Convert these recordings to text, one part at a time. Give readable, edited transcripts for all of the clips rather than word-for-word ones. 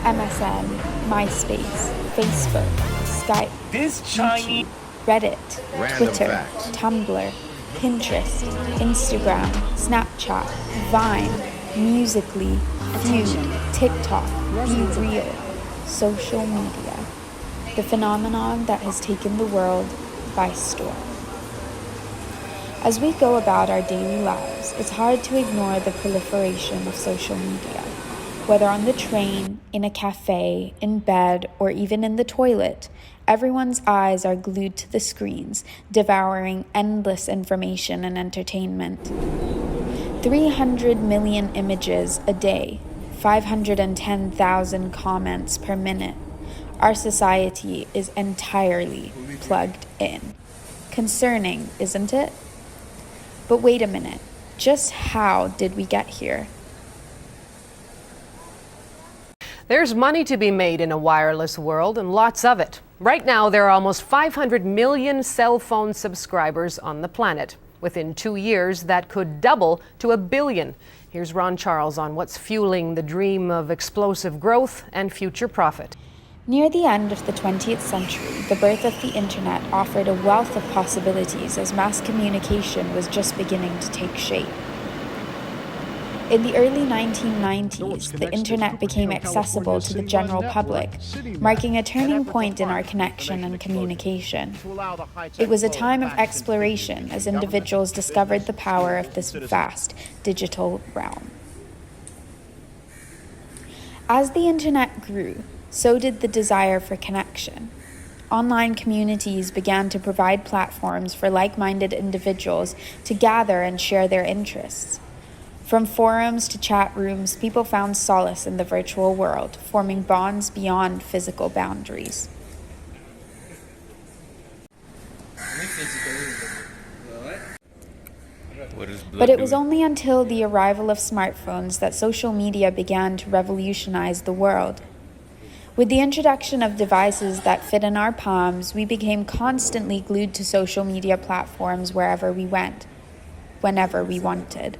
MSN, MySpace, Facebook, Skype, YouTube, Reddit, Twitter, Tumblr, Pinterest, Instagram, Snapchat, Vine, Musical.ly, Feud, TikTok, BeReal, social media. The phenomenon that has taken the world by storm. As we go about our daily lives, it's hard to ignore the proliferation of social media. Whether on the train, in a cafe, in bed, or even in the toilet, everyone's eyes are glued to the screens, devouring endless information and entertainment. 300 million images a day, 510,000 comments per minute. Our society is entirely plugged in. Concerning, isn't it? But wait a minute, just how did we get here? There's money to be made in a wireless world, and lots of it. Right now, there are almost 500 million cell phone subscribers on the planet. Within 2 years, that could double to 1 billion. Here's Ron Charles on what's fueling the dream of explosive growth and future profit. Near the end of the 20th century, the birth of the internet offered a wealth of possibilities as mass communication was just beginning to take shape. In the early 1990s, the internet became accessible to the general public, marking a turning point in our connection and communication. It was a time of exploration as individuals discovered the power of this vast digital realm. As the internet grew, so did the desire for connection. Online communities began to provide platforms for like-minded individuals to gather and share their interests. From forums to chat rooms, people found solace in the virtual world, forming bonds beyond physical boundaries. But it was only until the arrival of smartphones that social media began to revolutionize the world. With the introduction of devices that fit in our palms, we became constantly glued to social media platforms wherever we went, whenever we wanted.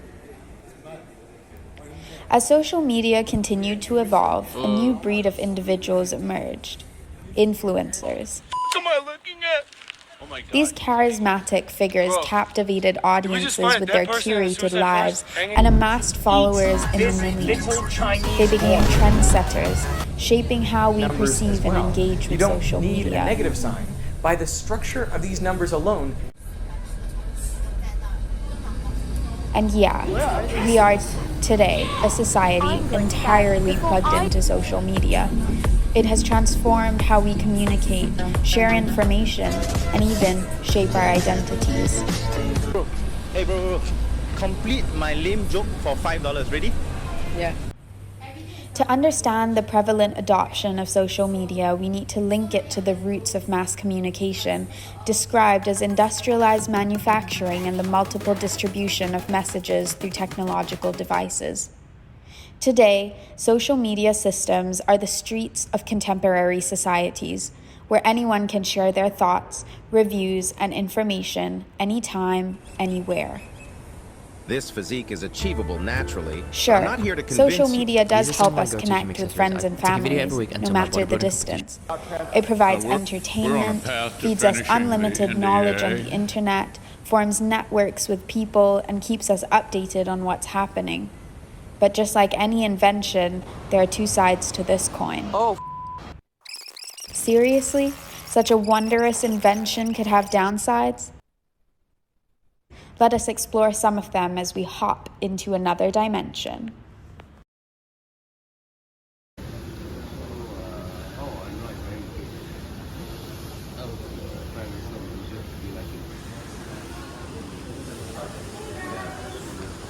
As social media continued to evolve, a new breed of individuals emerged: influencers. What am I looking at? Oh my God. These charismatic figures captivated audiences with their curated lives and amassed followers in the millions. They became trendsetters, shaping how we perceive and engage with social media. You don't need a negative sign. By the structure of these numbers alone. And yeah, we are today a society entirely plugged into social media. It has transformed how we communicate, share information, and even shape our identities. Bro, hey bro, complete my lame joke for $5. Ready? Yeah. To understand the prevalent adoption of social media, we need to link it to the roots of mass communication, described as industrialized manufacturing and the multiple distribution of messages through technological devices. Today, social media systems are the streets of contemporary societies, where anyone can share their thoughts, reviews, and information anytime, anywhere. This physique is achievable naturally. Sure, I'm not here to convince social media does Jesus help and us Mango connect teaching with friends and take a video every families, week no until my matter the bodybuilding distance. It provides we're on entertainment, a path to feeds us finishing unlimited the knowledge on NDA. the internet, forms networks with people, and keeps us updated on what's happening. But just like any invention, there are two sides to this coin. Oh, Seriously? Such a wondrous invention could have downsides? Let us explore some of them as we hop into another dimension.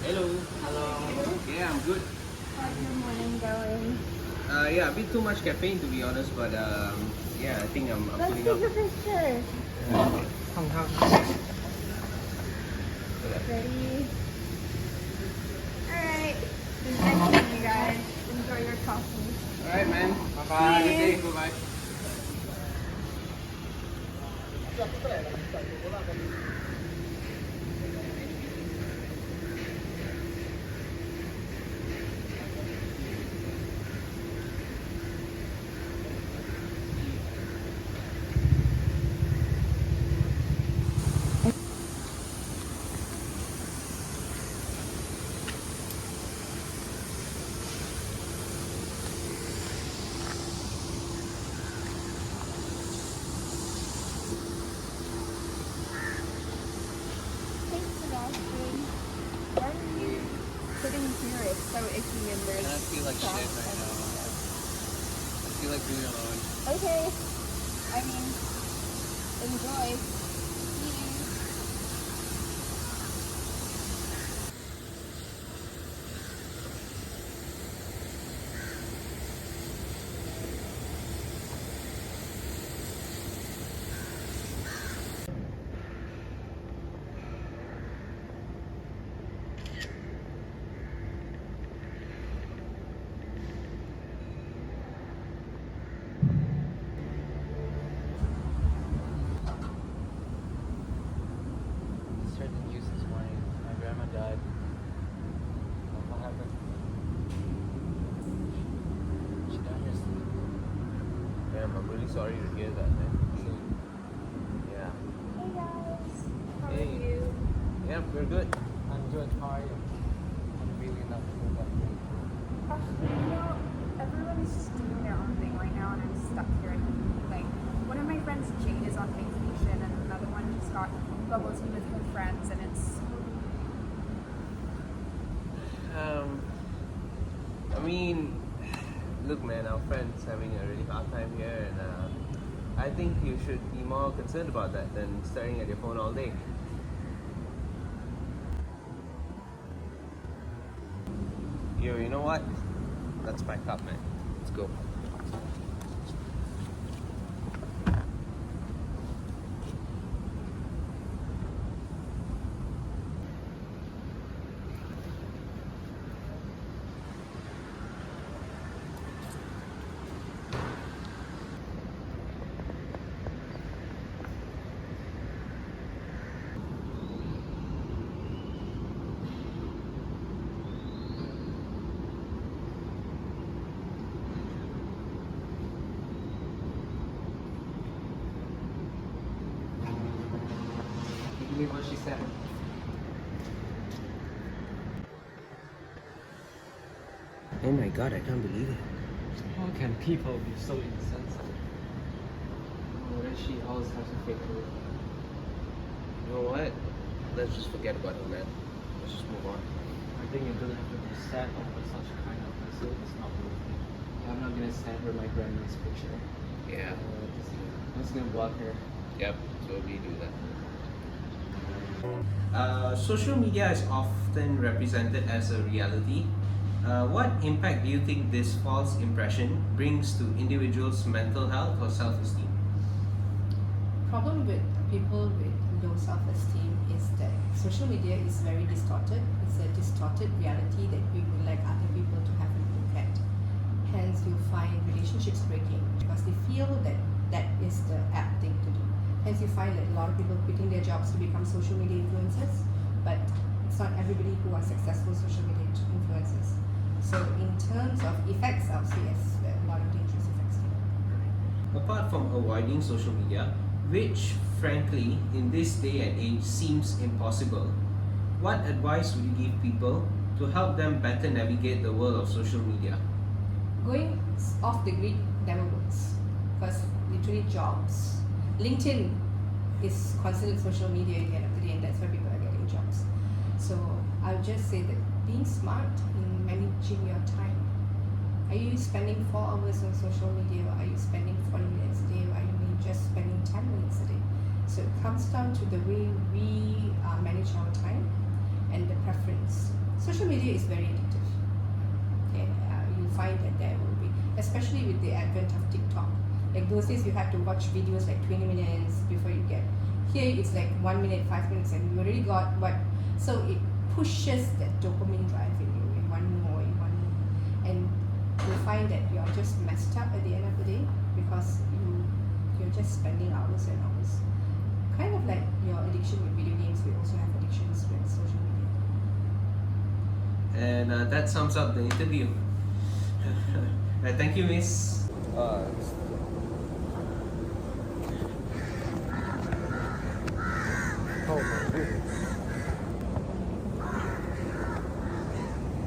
Hello. Yeah, I'm good. How's your morning going? Yeah, a bit too much caffeine to be honest, but yeah, I think I'm Let's pulling up. take a picture. Ready? Alright. It's nice meeting you guys. Enjoy your coffee. Alright, man. Bye-bye. Good day. Bye-bye. like doing it alone. Okay. I mean, enjoy. See you. Heard the news this morning. My grandma died. What happened? She died in her sleep. Damn, I'm really sorry to hear that, man. Yeah. Hey guys. How Hey. are you? Yeah, we're good. I'm good. How are you? I'm really not feeling that great. You know, everyone's just doing their own thing right now, and I'm stuck here. Like, one of my friends, Jade, is on vacation, and another one just got bubble tea with her friends, and it's I mean, look, man, our friend's having a really hard time here, and I think you should be more concerned about that than staring at your phone all day. Yo, you know what? Let's pack up, man. Let's go. You believe what she said? Oh my god, I can't believe it. How can people be so insensitive? What if she always has a fake career? You know what? Let's just forget about it, man. Let's just move on. I think you don't have to be sad over such kind of person. It's not worth it. I'm not gonna send her my grandma's picture. Yeah. I'm just gonna block her. Yep. So we do that. Social media is often represented as a reality. What impact do you think this false impression brings to individuals' mental health or self-esteem? Problem with people with low self-esteem is that social media is very distorted. It's a distorted reality that we would like other people to have a look at. Hence, you find relationships breaking because they feel that that is the apt thing to do. Hence, you find that a lot of people quitting their jobs to become social media influencers, but it's not everybody who are successful social media influencers. So, in terms of effects, I'll say yes, there are a lot of dangerous effects here. Apart from avoiding social media, which frankly in this day and age seems impossible, what advice would you give people to help them better navigate the world of social media? Going off the grid never works because literally jobs. LinkedIn is considered social media at the end of the day, and that's where people are getting jobs. So I'll just say that being smart in managing your time. Are you spending 4 hours on social media, or are you spending 40 minutes a day, or are you just spending 10 minutes a day? So it comes down to the way we manage our time and the preference. Social media is very addictive. Okay, you'll find that there will be, especially with the advent of TikTok. Like those days you had to watch videos like 20 minutes before you get. Here it's like 1 minute, 5 minutes, and you already got what. So it pushes that dopamine drive in you. You want more, you want more. And you'll find that you're just messed up at the end of the day because you're just spending hours and hours. Kind of like your addiction with video games, we also have addictions with social media. And that sums up the interview. Thank you, Miss.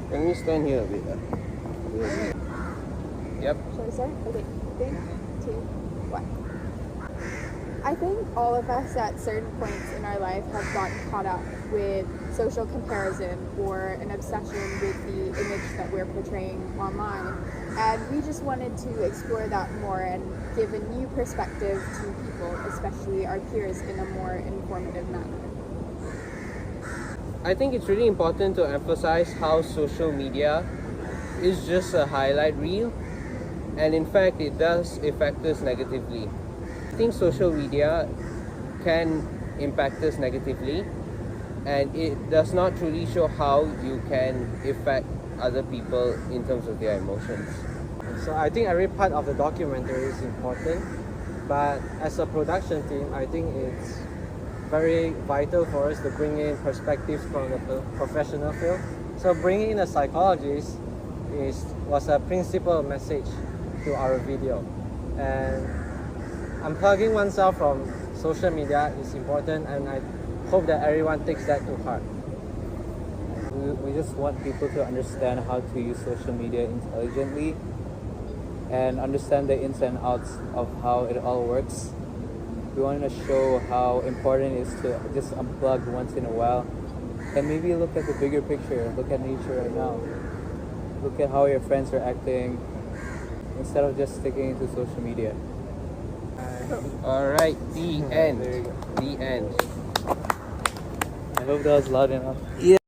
Can you stand here a bit? Yep. Shall we start? Okay, 3, 2, 1. I think all of us at certain points in our life have gotten caught up with social comparison or an obsession with the image that we're portraying online. And we just wanted to explore that more and give a new perspective to people, especially our peers, in a more informative manner. I think it's really important to emphasize how social media is just a highlight reel, and in fact it does affect us negatively. I think social media can impact us negatively, and it does not truly show how you can affect other people in terms of their emotions. So I think every part of the documentary is important, but as a production team, I think it's very vital for us to bring in perspectives from the professional field. So bringing in a psychologist was a principal message to our video, and unplugging oneself from social media is important, and I hope that everyone takes that to heart. We just want people to understand how to use social media intelligently and understand the ins and outs of how it all works. We want to show how important it is to just unplug once in a while and maybe look at the bigger picture, look at nature right now, look at how your friends are acting instead of just sticking to social media. Alright, the end. There you go. The end. I hope that was loud enough.